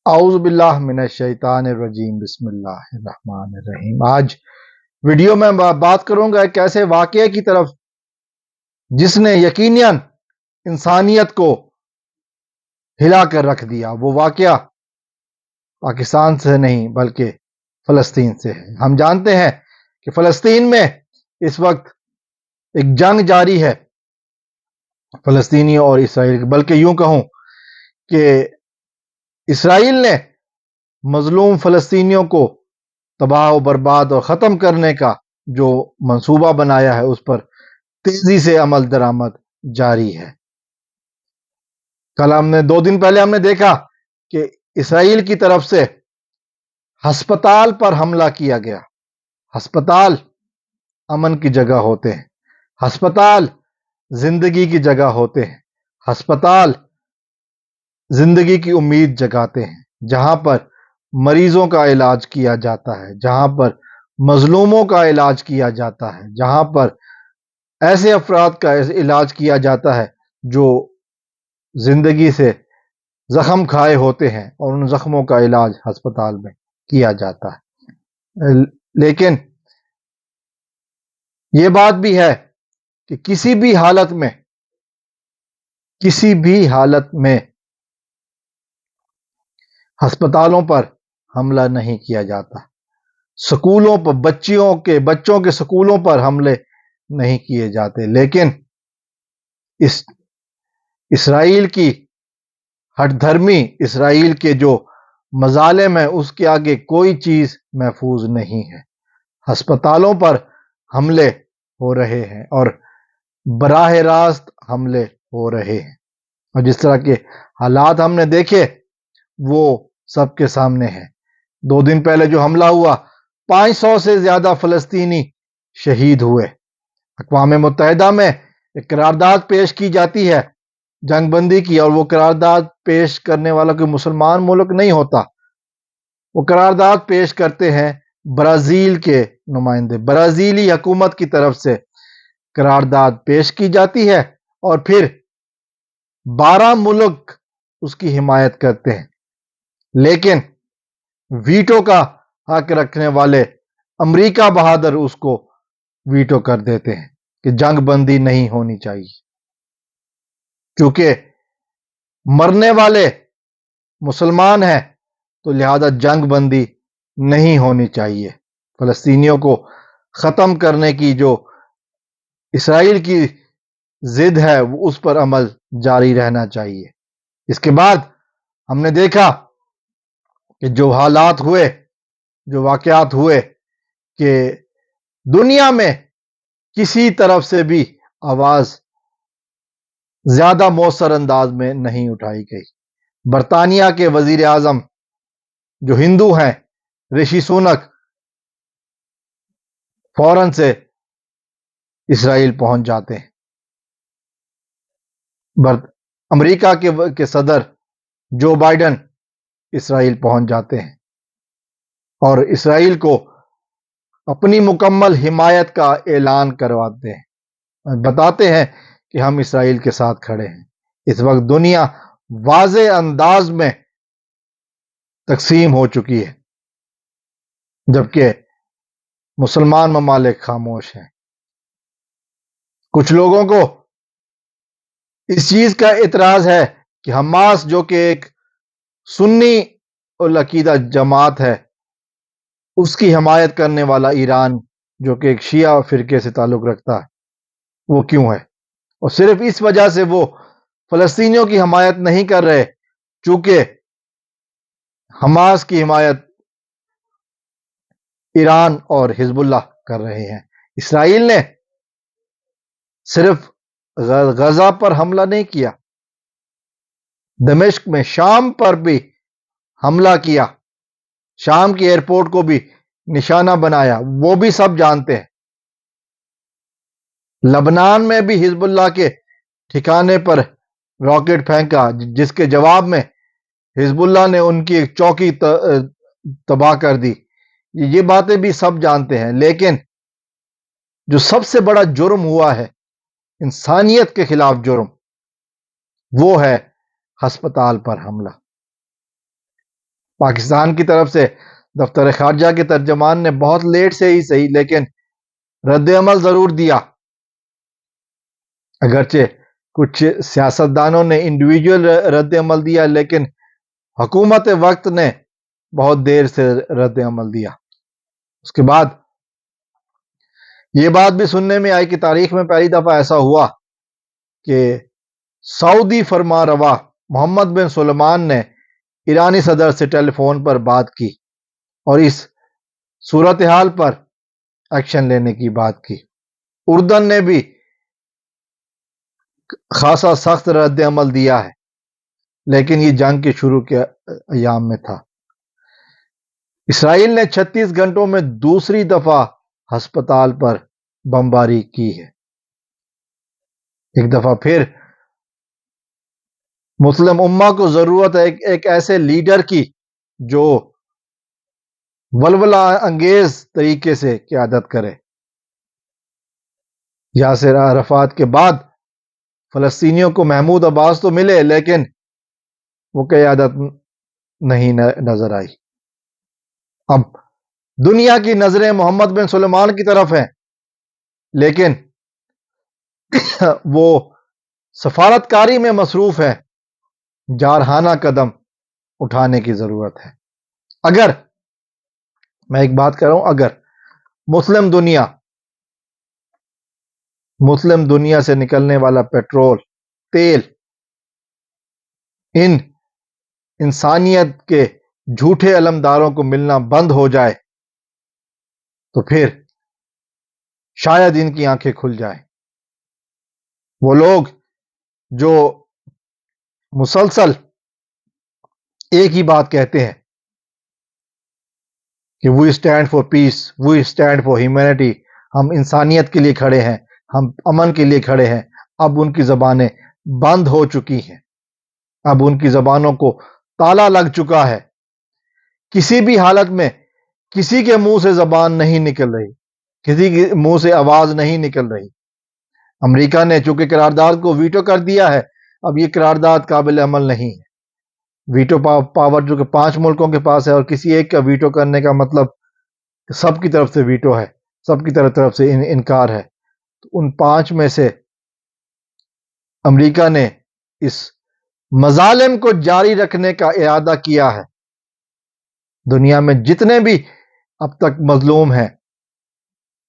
اعوذ باللہ من الشیطان الرجیم بسم اللہ الرحمن الرحیم۔ آج ویڈیو میں بات کروں گا ایک ایسے واقعے کی طرف جس نے یقیناً انسانیت کو ہلا کر رکھ دیا۔ وہ واقعہ پاکستان سے نہیں بلکہ فلسطین سے ہے۔ ہم جانتے ہیں کہ فلسطین میں اس وقت ایک جنگ جاری ہے، فلسطینیوں اور اسرائیل، بلکہ یوں کہوں کہ اسرائیل نے مظلوم فلسطینیوں کو تباہ و برباد اور ختم کرنے کا جو منصوبہ بنایا ہے اس پر تیزی سے عمل درآمد جاری ہے۔ کل 2 دن پہلے ہم نے دیکھا کہ اسرائیل کی طرف سے ہسپتال پر حملہ کیا گیا۔ ہسپتال امن کی جگہ ہوتے ہیں، ہسپتال زندگی کی جگہ ہوتے ہیں، ہسپتال زندگی کی امید جگاتے ہیں، جہاں پر مریضوں کا علاج کیا جاتا ہے، جہاں پر مظلوموں کا علاج کیا جاتا ہے، جہاں پر ایسے افراد کا علاج کیا جاتا ہے جو زندگی سے زخم کھائے ہوتے ہیں، اور ان زخموں کا علاج ہسپتال میں کیا جاتا ہے۔ لیکن یہ بات بھی ہے کہ کسی بھی حالت میں ہسپتالوں پر حملہ نہیں کیا جاتا، سکولوں پر بچوں کے سکولوں پر حملے نہیں کیے جاتے، لیکن اسرائیل کی ہٹ دھرمی، اسرائیل کے جو مظالم ہیں، اس کے آگے کوئی چیز محفوظ نہیں ہے۔ ہسپتالوں پر حملے ہو رہے ہیں اور براہ راست حملے ہو رہے ہیں، اور جس طرح کے حالات ہم نے دیکھے وہ سب کے سامنے ہیں۔ 2 دن پہلے جو حملہ ہوا، 500 سے زیادہ فلسطینی شہید ہوئے۔ اقوام متحدہ میں ایک قرارداد پیش کی جاتی ہے جنگ بندی کی، اور وہ قرارداد پیش کرنے والا کوئی مسلمان ملک نہیں ہوتا، وہ قرارداد پیش کرتے ہیں برازیل کے نمائندے۔ برازیلی حکومت کی طرف سے قرارداد پیش کی جاتی ہے اور پھر 12 ملک اس کی حمایت کرتے ہیں، لیکن ویٹو کا حق رکھنے والے امریکہ بہادر اس کو ویٹو کر دیتے ہیں کہ جنگ بندی نہیں ہونی چاہیے، کیونکہ مرنے والے مسلمان ہیں تو لہذا جنگ بندی نہیں ہونی چاہیے۔ فلسطینیوں کو ختم کرنے کی جو اسرائیل کی ضد ہے وہ اس پر عمل جاری رہنا چاہیے۔ اس کے بعد ہم نے دیکھا کہ جو حالات ہوئے، جو واقعات ہوئے، کہ دنیا میں کسی طرف سے بھی آواز زیادہ مؤثر انداز میں نہیں اٹھائی گئی۔ برطانیہ کے وزیر اعظم جو ہندو ہیں، رشی سونک، فوراً سے اسرائیل پہنچ جاتے ہیں۔ امریکہ کے صدر جو بائیڈن اسرائیل پہنچ جاتے ہیں اور اسرائیل کو اپنی مکمل حمایت کا اعلان کرواتے ہیں، بتاتے ہیں کہ ہم اسرائیل کے ساتھ کھڑے ہیں۔ اس وقت دنیا واضح انداز میں تقسیم ہو چکی ہے، جبکہ مسلمان ممالک خاموش ہیں۔ کچھ لوگوں کو اس چیز کا اعتراض ہے کہ حماس جو کہ ایک سنی العقیدہ جماعت ہے، اس کی حمایت کرنے والا ایران جو کہ ایک شیعہ فرقے سے تعلق رکھتا ہے، وہ کیوں ہے؟ اور صرف اس وجہ سے وہ فلسطینیوں کی حمایت نہیں کر رہے، چونکہ حماس کی حمایت ایران اور حزب اللہ کر رہے ہیں۔ اسرائیل نے صرف غزہ پر حملہ نہیں کیا، دمشق میں شام پر بھی حملہ کیا، شام کی ایئرپورٹ کو بھی نشانہ بنایا، وہ بھی سب جانتے ہیں۔ لبنان میں بھی حزب اللہ کے ٹھکانے پر راکٹ پھینکا، جس کے جواب میں حزب اللہ نے ان کی ایک چوکی تباہ کر دی۔ یہ باتیں بھی سب جانتے ہیں، لیکن جو سب سے بڑا جرم ہوا ہے، انسانیت کے خلاف جرم، وہ ہے ہسپتال پر حملہ۔ پاکستان کی طرف سے دفتر خارجہ کے ترجمان نے بہت لیٹ سے ہی صحیح لیکن رد عمل ضرور دیا، اگرچہ کچھ سیاستدانوں نے انڈیویجول رد عمل دیا، لیکن حکومت وقت نے بہت دیر سے رد عمل دیا۔ اس کے بعد یہ بات بھی سننے میں آئی کہ تاریخ میں پہلی دفعہ ایسا ہوا کہ سعودی فرما روا محمد بن سلمان نے ایرانی صدر سے ٹیلی فون پر بات کی اور اس صورتحال پر ایکشن لینے کی بات کی۔ اردن نے بھی خاصا سخت رد عمل دیا ہے، لیکن یہ جنگ کے شروع کے ایام میں تھا۔ اسرائیل نے 36 گھنٹوں میں دوسری دفعہ ہسپتال پر بمباری کی ہے۔ ایک دفعہ پھر مسلم امہ کو ضرورت ہے ایک ایسے لیڈر کی جو ولولہ انگیز طریقے سے قیادت کرے۔ یاسر عرفات کے بعد فلسطینیوں کو محمود عباس تو ملے، لیکن وہ قیادت نہیں نظر آئی۔ اب دنیا کی نظریں محمد بن سلمان کی طرف ہیں، لیکن وہ سفارتکاری میں مصروف ہے۔ جارحانہ قدم اٹھانے کی ضرورت ہے۔ اگر میں ایک بات کر رہا ہوں، اگر مسلم دنیا سے نکلنے والا پیٹرول، تیل ان انسانیت کے جھوٹے علمداروں کو ملنا بند ہو جائے تو پھر شاید ان کی آنکھیں کھل جائیں۔ وہ لوگ جو مسلسل ایک ہی بات کہتے ہیں کہ we stand for peace, we stand for humanity, ہم انسانیت کے لیے کھڑے ہیں، ہم امن کے لیے کھڑے ہیں، اب ان کی زبانیں بند ہو چکی ہیں، اب ان کی زبانوں کو تالا لگ چکا ہے۔ کسی بھی حالت میں کسی کے منہ سے زبان نہیں نکل رہی، کسی کے منہ سے آواز نہیں نکل رہی۔ امریکہ نے چونکہ قرارداد کو ویٹو کر دیا ہے، اب یہ قرارداد قابل عمل نہیں ہے۔ ویٹو پاور جو کہ 5 ملکوں کے پاس ہے، اور کسی ایک کا ویٹو کرنے کا مطلب سب کی طرف سے ویٹو ہے، سب کی طرف سے انکار ہے۔ تو ان 5 میں سے امریکہ نے اس مظالم کو جاری رکھنے کا ارادہ کیا ہے۔ دنیا میں جتنے بھی اب تک مظلوم ہیں،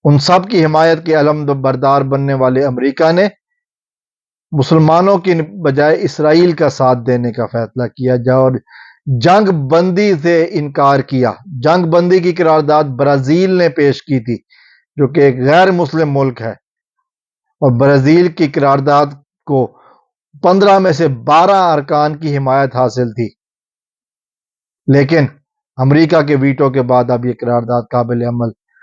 ان سب کی حمایت کے علم بردار بننے والے امریکہ نے مسلمانوں کی بجائے اسرائیل کا ساتھ دینے کا فیصلہ کیا اور جنگ بندی سے انکار کیا۔ جنگ بندی کی قرارداد برازیل نے پیش کی تھی، جو کہ ایک غیر مسلم ملک ہے، اور برازیل کی قرارداد کو 15 میں سے 12 ارکان کی حمایت حاصل تھی، لیکن امریکہ کے ویٹو کے بعد اب یہ قرارداد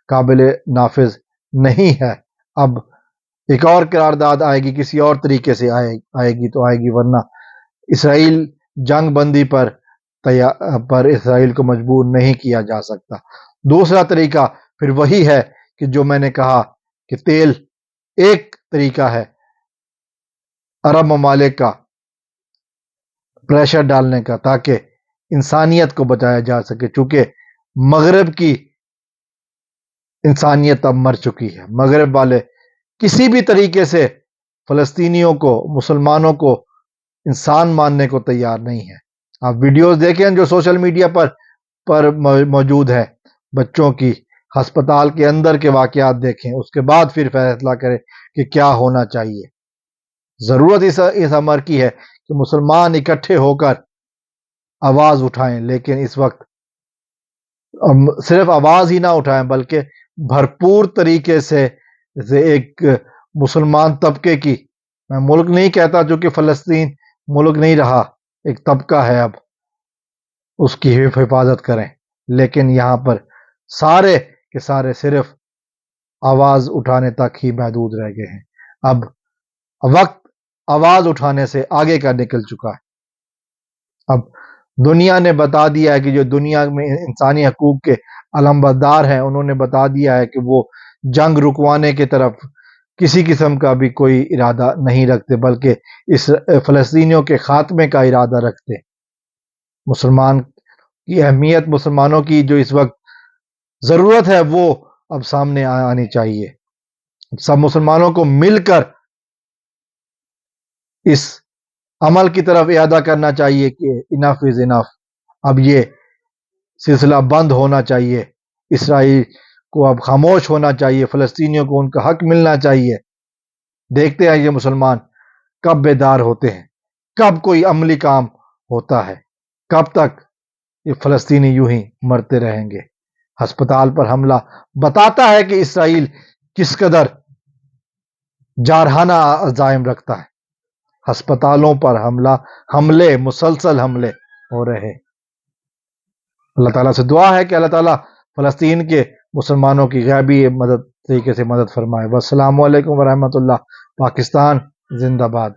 قابل نافذ نہیں ہے۔ اب ایک اور قرارداد آئے گی، کسی اور طریقے سے آئے گی تو آئے گی، ورنہ اسرائیل جنگ بندی پر اسرائیل کو مجبور نہیں کیا جا سکتا۔ دوسرا طریقہ پھر وہی ہے کہ جو میں نے کہا کہ تیل ایک طریقہ ہے عرب ممالک کا پریشر ڈالنے کا، تاکہ انسانیت کو بچایا جا سکے، چونکہ مغرب کی انسانیت اب مر چکی ہے۔ مغرب والے کسی بھی طریقے سے فلسطینیوں کو، مسلمانوں کو انسان ماننے کو تیار نہیں ہے۔ آپ ویڈیوز دیکھیں جو سوشل میڈیا پر موجود ہے، بچوں کی ہسپتال کے اندر کے واقعات دیکھیں، اس کے بعد پھر فیصلہ کریں کہ کیا ہونا چاہیے۔ ضرورت اس امر کی ہے کہ مسلمان اکٹھے ہو کر آواز اٹھائیں، لیکن اس وقت صرف آواز ہی نہ اٹھائیں بلکہ بھرپور طریقے سے ایک مسلمان طبقے کی، میں ملک نہیں کہتا جو کہ فلسطین ملک نہیں رہا، ایک طبقہ ہے، اب اس کی حفاظت کریں۔ لیکن یہاں پر سارے کے سارے صرف آواز اٹھانے تک ہی محدود رہ گئے ہیں۔ اب وقت آواز اٹھانے سے آگے کا نکل چکا ہے۔ اب دنیا نے بتا دیا ہے کہ جو دنیا میں انسانی حقوق کے علمبردار ہیں، انہوں نے بتا دیا ہے کہ وہ جنگ رکوانے کی طرف کسی قسم کا بھی کوئی ارادہ نہیں رکھتے، بلکہ اس فلسطینیوں کے خاتمے کا ارادہ رکھتے۔ مسلمان کی اہمیت مسلمانوں کی جو اس وقت ضرورت ہے وہ اب سامنے آنی چاہیے. سب مسلمانوں کو مل کر اس عمل کی طرف اعادہ کرنا چاہیے کہ انف از انف. اب یہ سلسلہ بند ہونا چاہیے. اسرائیل کو اب خاموش ہونا چاہیے. فلسطینیوں کو ان کا حق ملنا چاہیے. دیکھتے ہیں یہ مسلمان کب بیدار ہوتے ہیں, کب کوئی عملی کام ہوتا ہے, کب تک یہ فلسطینی یوں ہی مرتے رہیں گے. ہسپتال پر حملہ بتاتا ہے کہ اسرائیل کس قدر جارحانہ عزائم رکھتا ہے. ہسپتالوں پر حملے مسلسل حملے ہو رہے. اللہ تعالیٰ سے دعا ہے کہ اللہ تعالیٰ فلسطین کے مسلمانوں کی غیبی طریقے سے مدد فرمائے. والسلام علیکم ورحمۃ اللہ. پاکستان زندہ باد.